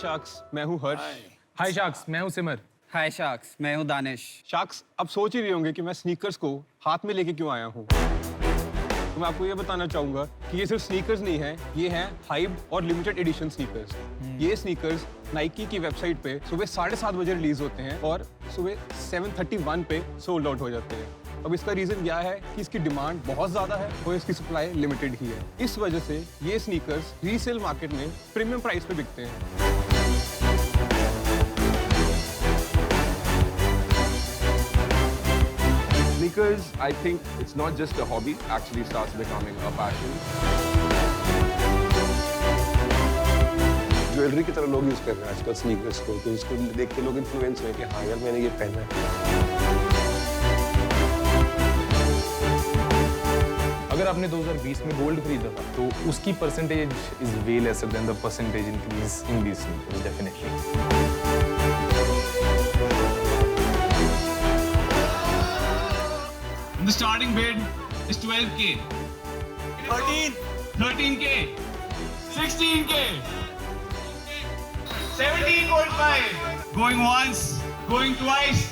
Sharks, मैं हूँ हर्ष। हाय sharks, मैं हूँ सिमर। हाय शार्क्स, मैं हूँ दानिश। शार्क्स, अब सोच ही रहे होंगे कि मैं स्नीकर्स को हाथ में लेके क्यों आया हूँ। तो मैं आपको ये बताना चाहूंगा कि ये सिर्फ स्नीकर्स नहीं है, ये हैं हाइब और लिमिटेड एडिशन स्नीकर्स। ये स्नीकर्स नाइकी की वेबसाइट पे सुबह 7:30 बजे रिलीज होते हैं और सुबह 7:31 पे सोल्ड आउट हो जाते हैं। अब इसका रीजन यह है कि इसकी डिमांड बहुत ज्यादा है और इसकी सप्लाई लिमिटेड ही है। इस वजह से ये स्नीकर्स रीसेल मार्केट में प्रीमियम प्राइस पे बिकते हैं। Sneakers, I think it's not just a hobby, actually starts becoming a passion. Jewellery की तरह लोग यूज कर रहे हैं आजकल स्नीकर्स को, तो इसको देख के लोग इन्फ्लुएंस हुए कि हाँ यार मैंने ये पहना है। अगर आपने 2020 में गोल्ड खरीदा था तो उसकी percentage is way lesser than the percentage increase in these sneakers definitely. The starting bid is 12K. 13K. 16K. 17.5. Going once, going twice,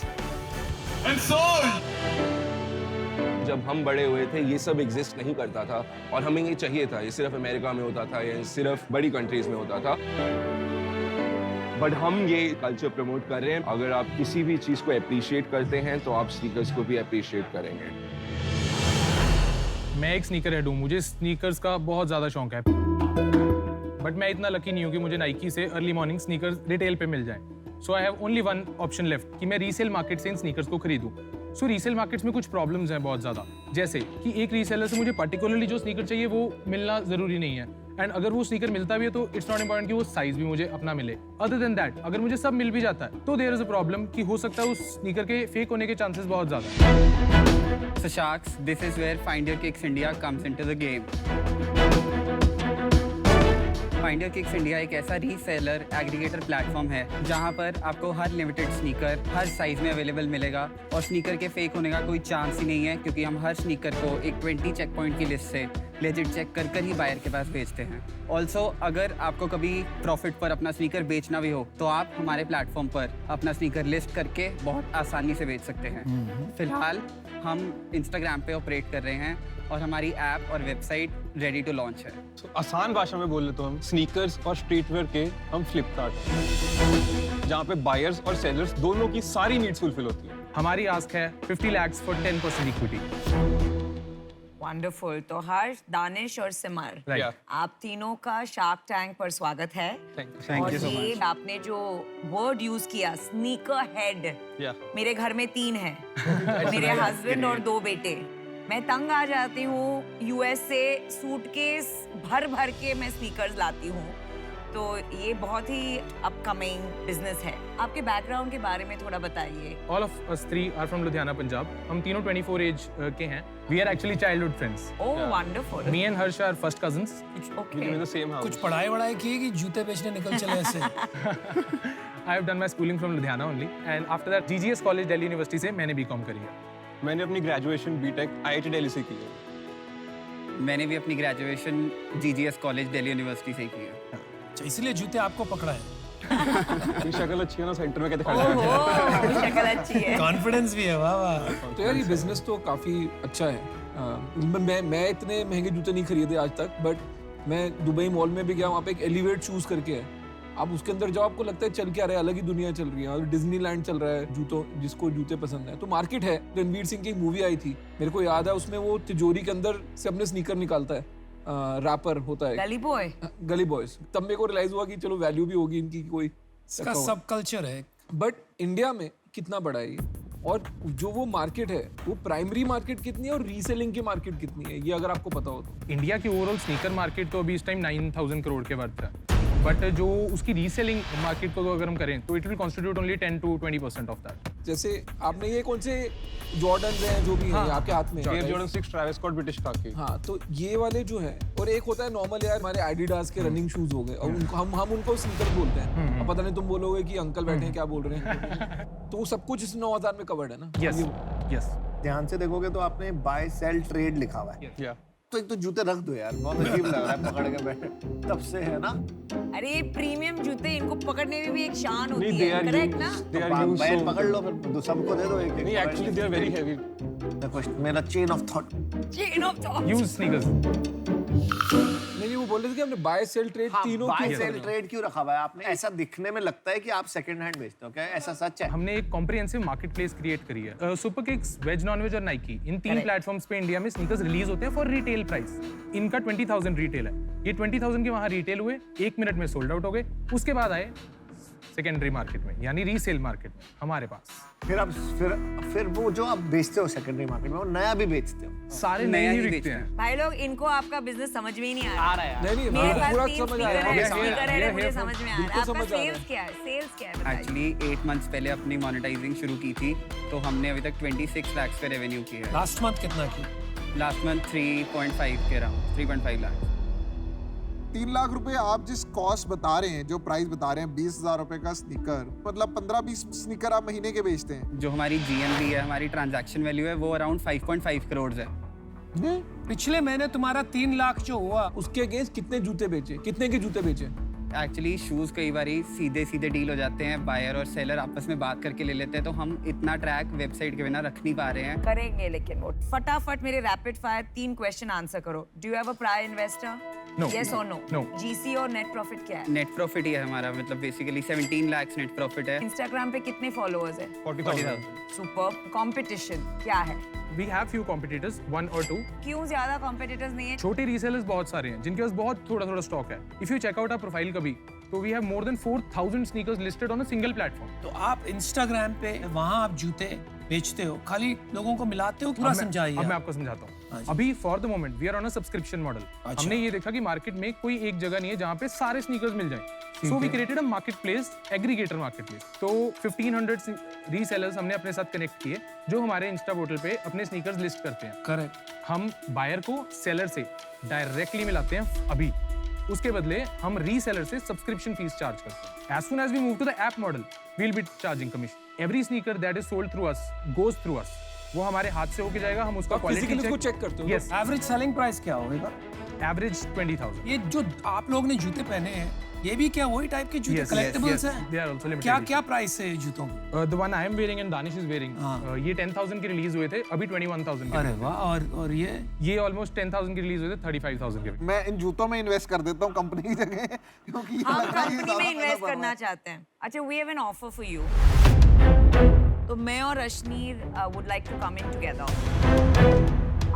and sold. जब हम बड़े हुए थे ये सब एग्जिस्ट नहीं करता था और हमें ये चाहिए था। ये सिर्फ अमेरिका में होता था या सिर्फ बड़ी कंट्रीज में होता था। बट हम ये कल्चर प्रमोट कर रहे हैं। अगर आप किसी भी चीज को अप्रिशिएट करते हैं तो आप स्नीकर्स को भी अप्रिशिएट करेंगे। मैं एक स्नीकर हेड हूँ, मुझे स्नीकर्स का बहुत ज़्यादा शौक है, बट मैं इतना लकी नहीं हूँ कि मुझे नाइकी से अर्ली मॉर्निंग स्नीकर्स रिटेल पे मिल जाएं। So I have only one option left कि मैं रीसेल मार्केट से इन स्नीकर्स को खरीदूं। सो रीसेल मार्केट्स में कुछ प्रॉब्लम्स हैं बहुत ज़्यादा, जैसे कि एक रीसेलर से मुझे पर्टिकुलरली जो स्नीकर चाहिए वो मिलना ज़रूरी नहीं है, एंड अगर वो स्नीकर मिलता भी है तो इट्स नॉट इंपॉर्टेंट कि वो साइज भी मुझे अपना मिले। अदर देन दैट अगर मुझे सब मिल भी जाता है तो देयर इज अ प्रॉब्लम कि हो सकता है उस स्नीकर के फेक होने के चांसेस बहुत ज़्यादा हैं। So Sharks, this is where Find Your Kicks India comes into the game. Find Your Kicks India एक ऐसा रीसेलर एग्रीगेटर प्लेटफॉर्म है जहां पर आपको हर लिमिटेड स्नीकर हर साइज में अवेलेबल मिलेगा और स्नीकर के फेक होने का कोई चांस ही नहीं है, क्योंकि हम हर स्नीकर को एक 20 चेक पॉइंट की लिस्ट से लेजिट चेक कर ही बायर के पास भेजते हैं। ऑल्सो अगर आपको कभी प्रॉफिट पर अपना स्नीकर बेचना भी हो तो आप हमारे प्लेटफॉर्म पर अपना स्नीकर लिस्ट करके बहुत आसानी से बेच सकते हैं। फिलहाल हम इंस्टाग्राम पे ऑपरेट कर रहे हैं और हमारी ऐप और वेबसाइट रेडी टू लॉन्च है। तो आसान भाषा में बोल लेते हो हम स्नीकर्स और स्ट्रीटवेयर के हम फ्लिपकार्ट हैं, जहाँ पे बायर्स और सेलर्स दोनों की सारी नीड्स फुलफिल होती है। हमारी आस्क है 50 lakhs फॉर 10% इक्विटी। वंडरफुल। तो हर्ष, दानिश और सिमर, Right. आप तीनों का शार्क टैंक पर स्वागत है। Thank और ये आपने जो वर्ड यूज किया स्नीकर हेड, मेरे घर में 3 हैं, मेरे हस्बैंड और 2 बेटे। मैं तंग आ जाती हूँ, यूएस से सूटकेस भर भर के मैं स्नीकर्स लाती हूँ, तो ये बहुत ही अपकमिंग बिजनेस है। आपके बैकग्राउंड के बारे में थोड़ा बताइए। All of us three are from Ludhiana, Punjab. हम तीनों 24 एज के हैं। We are actually childhood friends. Oh wonderful. Me and Harsh are first cousins. Okay. कुछ पढ़ाई वढ़ाई की कि जूते बेचने निकल चले ऐसे? I have done my schooling from Ludhiana only, and after that GGS College Delhi University से मैंने BCom करी है। मैंने अपनी ग्रेजुएशन बीटेक IIT दिल्ली से की है। मैंने भी अपनी graduation GGS college Delhi university से की है। अच्छा, इसलिए जूते आपको पकड़ा है। मेरी शक्ल अच्छी है ना, सेंटर में कहते खड़ा ओह शक्ल अच्छी है। कॉन्फिडेंस भी है, वाह वाह। तो यार ये बिजनेस तो काफ़ी अच्छा है। मैं इतने महंगे जूते नहीं खरीदे आज तक, बट मैं दुबई मॉल में भी गया, वहाँ पे एक एलिवेट शूज़ करके है। आप उसके अंदर जाओ, आपको लगता है चल क्या रहा है, अलग ही दुनिया चल रही है। और डिज्नीलैंड चल रहा है जूतों, जिसको जूते पसंद है तो मार्केट है। रणवीर सिंह की एक मूवी आई थी, मेरे को याद है, उसमें वो तिजोरी के अंदर से अपने स्नीकर निकालता है, रैपर होता है, गली बॉय। गली बॉयज। तब मेरे को रियलाइज हुआ कि चलो वैल्यू भी होगी इनकी कोई। इसका सब कल्चर है। बट इंडिया में कितना बड़ा है ये, और जो वो मार्केट है वो प्राइमरी मार्केट कितनी है और रीसेलिंग की मार्केट कितनी है, ये अगर आपको पता हो तो। इंडिया की ओवरऑल स्नीकर मार्केट तो अभी इस टाइम 9,000 करोड़ के वर्थ है, बट जो उसकी रीसेलिंग मार्केट को अगर हम करें तो it will constitute only 10 to 20% of that. जैसे आपने ये कौन से जॉर्डन हैं जो भी हैं आपके हाथ में? Air Jordan 6 Travis Scott British khaki. हाँ, तो ये वाले जो हैं, और एक होता है नॉर्मल यार हमारे एडिडास के रनिंग शूज हो गए, और उनको हम उनको स्नीकर बोलते हैं। अब पता नहीं तुम बोलोगे कि अंकल बैठे हैं क्या बोल रहे हैं। तो वो सब कुछ इस 9,000 में कवर्ड है ना? यस। ध्यान से देखोगे तो आपने बाय सेल ट्रेड लिखा हुआ है। तो एक तो जूते रख दो यार, बहुत अजीब लग रहा है पकड़ के बैठे। तब से है ना अरे ये प्रीमियम जूते, इनको पकड़ने में भी एक शान होती नहीं, they है, are करेक्ट ना? they are used bat so- पकड़ लो फिर सबको दे दो एक नहीं, actually they are very heavy. देखो मेरा chain of thought Chain of thought. Use sneakers. नहीं वो बोल रहे थे कि हमने बाय सेल ट्रेड तीनों बाय क्यों सेल करना? ट्रेड क्यों रखा हुआ है आपने? ऐसा दिखने में लगता है कि आप सेकंड हैंड बेचते हो, क्या ऐसा सच है? हमने एक कॉम्प्रिहेंसिव मार्केट प्लेस क्रिएट करी है। Super Kicks, veg non veg और नाइकी, इन 3 प्लेटफॉर्म्स पे इंडिया में स्नीकर्स रिलीज होते हैं फॉर रिटेल प्राइस। इनका 20,000 रिटेल है, ये 20,000 के वहाँ रिटेल हुए, 1 मिनट में सोल्ड आउट हो गए। उसके बाद आए सेकेंडरी मार्केट में, यानी रीसेल मार्केट में हमारे पास। फिर वो जो आप बेचते हो सेकेंडरी मार्केट में, वो नया भी बेचते हो? सारे नए ही बिकते हैं। भाई लोग, इनको आपका बिजनेस समझ में ही नहीं आ रहा। नहीं मेरे मेरे को पास पूरा 3 समझ आ रहा है। स्पीकर है, मुझे समझ में आ रहा है। बिल्कुल आपका समझ आ रहा सेल्स क्या है? सेल्स क्या है बताइए? एक्चुअली 8 मंथ्स पहले अपनी मोनेटाइजिंग शुरू की थी, तो हमने अभी तक 26 लाख का रेवेन्यू किया है। लास्ट मंथ कितना की? लास्ट मंथ 3.5 के अराउंड, 3.5 लाख। 3 लाख रुपए आप जिस कॉस्ट बता रहे हैं, जो प्राइस बता रहे हैं, 20,000 रुपए का स्नीकर, मतलब 15-20 स्नीकर आप महीने के बेचते हैं? जो हमारी GMV है, हमारी ट्रांजैक्शन वैल्यू है, वो अराउंड 5.5 करोड़ है। पिछले महीने तुम्हारा 3 लाख जो हुआ, उसके अगेंस्ट कितने जूते बेचे, कितने के जूते बेचे? एक्चुअली शूज कई बारी सीधे डील हो जाते हैं, बायर और सेलर आपस में बात करके ले लेते हैं, तो हम इतना ट्रैक वेबसाइट के बिना रख नहीं पा रहे हैं। करेंगे, लेकिन वो फटाफट मेरे रैपिड फायर 3 क्वेश्चन आंसर करो। Do you have a prior investor? No. Yes or no? No. GC और नेट प्रॉफिट क्या है? नेट प्रॉफिट ही है हमारा, मतलब बेसिकली 17 लाख नेट प्रॉफिट है। इंस्टाग्राम पे कितने फॉलोअर्स है? 40,000. सुपर। कंपटीशन क्या है? We have few competitors, 1 or 2. क्यों ज्यादा कॉम्पिटिटर्स नहीं है? छोटे रीसेलर्स बहुत सारे हैं जिनके पास बहुत थोड़ा स्टॉक है। If you check out our profile कभी, तो we have more than 4,000 sneakers listed on a single platform. तो आप इंस्टाग्राम पे वहाँ आप जूते बेचते हो, खाली लोगों को मिलाते हो? पूरा समझाइए। अब मैं आपको समझाता हूँ। अभी for the moment we are on a subscription model. हमने ये देखा कि मार्केट में कोई एक जगह नहीं है जहाँ पे सारे स्नीकर्स मिल जाएं। So we created a marketplace, aggregator marketplace. तो 1500 रीसेलर्स हमने अपने साथ कनेक्ट किए, जो हमारे इंस्टा पोर्टल पे अपने स्नीकर्स लिस्ट करते हैं। करेक्ट। हम बायर को सेलर से डायरेक्टली मिलाते हैं अभी, उसके बदले हम रीसेलर से सब्सक्रिप्शन फीस चार्ज करते हैं। As soon as we move to the app model, we will be charging commission. Every sneaker that is sold through us goes through us. वो हमारे हाथ से होके जाएगा, हम उसका क्वालिटी फिजिकली चेक करते हो? यस। एवरेज सेलिंग प्राइस क्या होगा? एवरेज 20,000। ये जो आप लोग ने जूते पहने हैं, ये भी क्या वही टाइप के जूते Yes, collectibles yes, yes. They are also हैं? limited क्या edition. क्या प्राइस है जूतों की? The one I am wearing and Danish is wearing, ये 10,000 के रिलीज हुए थे, अभी 21,000 के। अरे वाह। और ये ऑलमोस्ट 10,000 के रिलीज हुए थे, 35,000 के। मैं इन जूतों में इन्वेस्ट कर देता हूँ कंपनी की जगह, क्योंकि ये हम लग रहा है ये कंपनी ज्यादा में पैसा इन्वेस्ट बढ़ रहा करना है। चाहते हैं। अच्छा, we have an offer for you. तो मैं और Rashneer would like to come in together.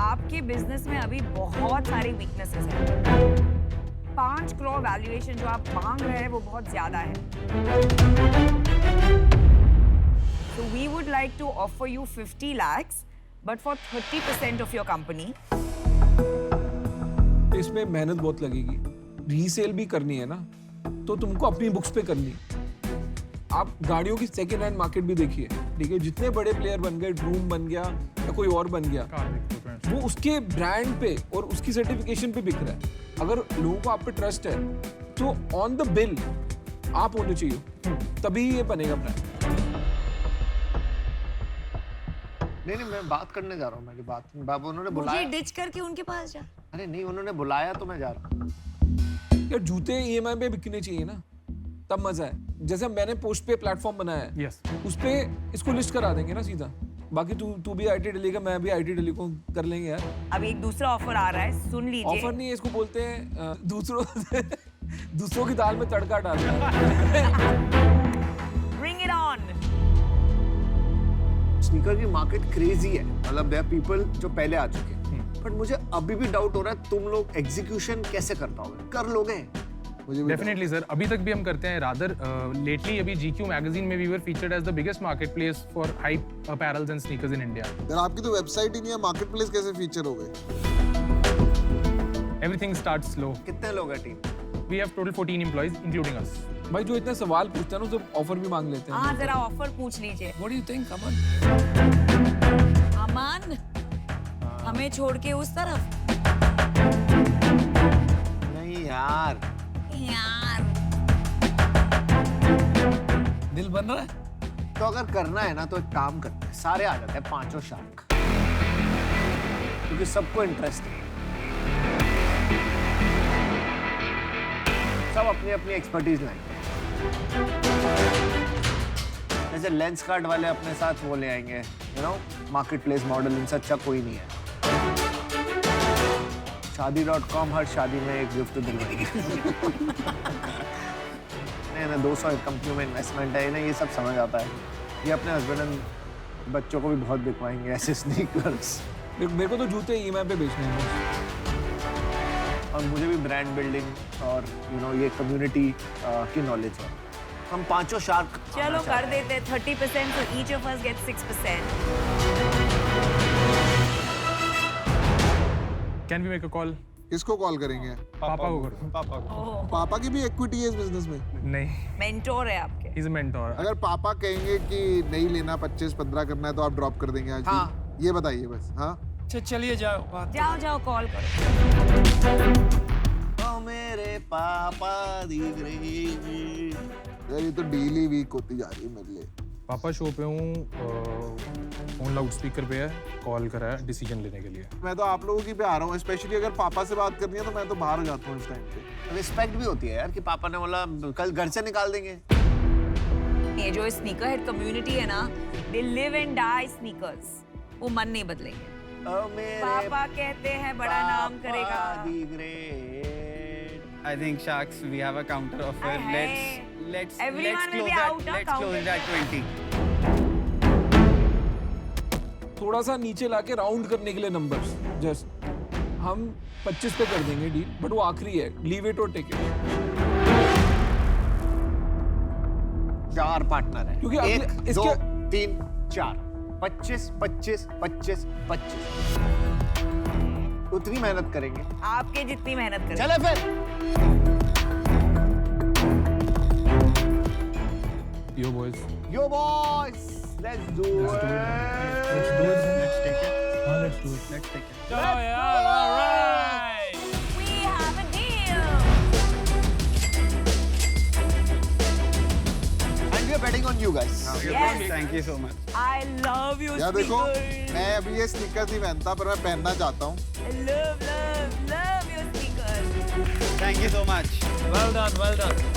आपके बिजनेस में अभी बहुत सारी वीकनेसेस हैं। 5 करोड़ वैल्यूएशन जो आप मांग रहे हैं वो बहुत ज्यादा है। So we would like to offer you 50 lakhs, but for 30% of your company. इसमें मेहनत बहुत लगेगी, रीसेल भी करनी है ना, तो तुमको अपनी बुक्स पे करनी। आप गाड़ियों की सेकेंड हैंड मार्केट भी देखिए, ठीक है, जितने बड़े प्लेयर बन गए, ड्रूम बन गया या कोई और बन गया, वो उसके ब्रांड पे और उसकी सर्टिफिकेशन पे बिक रहा है। अगर लोगों को आप पे ट्रस्ट है, तो ऑन द बिल आप होने चाहिए, तभी ये बनेगा ब्रांड। नहीं, मैं बात करने जा रहा हूँ। मेरी बात बाबू उन्होंने मुझे बुलाया। डिच करके उनके पास जा। अरे नहीं, उन्होंने बुलाया तो मैं जा रहा हूँ। यार जूते EMI पे बिकने चाहिए ना, तब मजा है। जैसे मैंने पोस्ट पे प्लेटफॉर्म बनाया है, यस, उस पे इसको लिस्ट करा देंगे ना सीधा। बाकी तू भी IT दिल्ली का, मैं भी IT दिल्ली को कर लेंगे यार। अब एक दूसरा ऑफर आ रहा है, सुन लीजिए। ऑफर नहीं है, इसको बोलते हैं दूसरों की दाल में तड़का डालना। Bring it on. स्नीकर की मार्केट क्रेजी है, मतलब देयर पीपल जो पहले आ चुके हैं। बट मुझे अभी भी डाउट हो रहा है, तुम लोग एग्जीक्यूशन कैसे कर पाओगे? कर लोगे? मुझे भी डेफिनेटली सर, अभी तक भी हम करते हैं। रादर लेटली अभी GQ मैगजीन में we were featured as the biggest marketplace for hype apparels and sneakers in India. यार आपकी तो वेबसाइट ही नहीं है, मार्केट प्लेस कैसे फीचर हो गए? Everything starts slow. कितने लोग हैं team? We have total 14 employees including us. भाई जो इतने सवाल पूछते हैं ना, तो ऑफर भी मांग लेते हैं। हाँ, जरा ऑफर पूछ लीजिए। What do you think, अमन? अमन, हमें छोड़ के उस तरफ? नहीं यार, यार दिल बन रहा है? तो अगर करना है ना, तो एक काम करते हैं, सारे आ जाते हैं, 5 शार्क, क्योंकि सबको इंटरेस्ट है। सब अपनी अपनी एक्सपर्टीज लाएंगे। जैसे लेंस कार्ड वाले अपने साथ वो ले आएंगे, you know, market place model, इनसे अच्छा कोई नहीं है। शादी.com हर शादी में एक गिफ्ट दिलवाएगी। नहीं 200 कंपनी में इन्वेस्टमेंट है ना, ये सब समझ आता है। ये अपने हस्बैंड एंड बच्चों को भी बहुत बिकवाएंगे ऐसे स्नीकर्स। मेरे को तो जूते ईएमआई पे बेचने हैं और मुझे भी ब्रांड बिल्डिंग और यू नो ये कम्युनिटी की नॉलेज है। हम पांचों शार्क चलो कर देते हैं 30%, so each of us gets 6%. Can we make a call? किसको कॉल करेंगे? पापा को करो। पापा को। पापा की भी इक्विटी है इस बिजनेस में? नहीं, मेंटोर है आपके। He is a mentor. अगर पापा कहेंगे कि नहीं लेना 25-15 करना है तो आप ड्रॉप कर देंगे आज भी? हाँ। ये बताइए बस। हाँ अच्छा चलिए जाओ बात जाओ कॉल करो। ओ मेरे पापा दिख रहे यार ये तो डेली वीक होती जा रही है मेरे लिए। पापा शो पे हूँ, फोन लाउड स्पीकर पे है, कॉल करा है डिसीजन लेने के लिए। मैं तो आप लोगों की पे आ रहा हूँ, स्पेशली अगर पापा से बात करनी है तो मैं तो बाहर हो जाता हूँ इस टाइम पे। रिस्पेक्ट भी होती है यार कि पापा ने बोला कल घर से निकाल देंगे। ये जो स्नीकर हेड कम्युनिटी है ना, they live and die sneakers, वो मन नहीं बदलेंगे। ओ मेरे पापा कहते हैं बड़ा नाम करेगा। The great. I think Sharks, we have a counter offer. Hey. Let's Everyone will close be that. out, Let's counter. close it at 20. थोड़ा सा नीचे लाके राउंड करने के लिए नंबर्स जस्ट हम 25 पे कर देंगे डील, बट वो आखिरी है, लीव इट और टेक इट। 4 पार्टनर है क्योंकि 1 अगले- 2 इसके- 3 4 25 25 25 25 उतनी मेहनत करेंगे। आपके जितनी मेहनत करें। चले फिर। यो boys, Yo boys, let's do it. Let's do it. Let's take it. Let's do it. Let's take it. चलो यार alright We have a deal. And we are betting on you guys. Yes. Thank you so much. I love you यार देखो sneakers. मैं अभी ये sneaker नहीं पहनता पर मैं पहनना चाहता हूँ। I love your sneakers. Thank you so much. Well done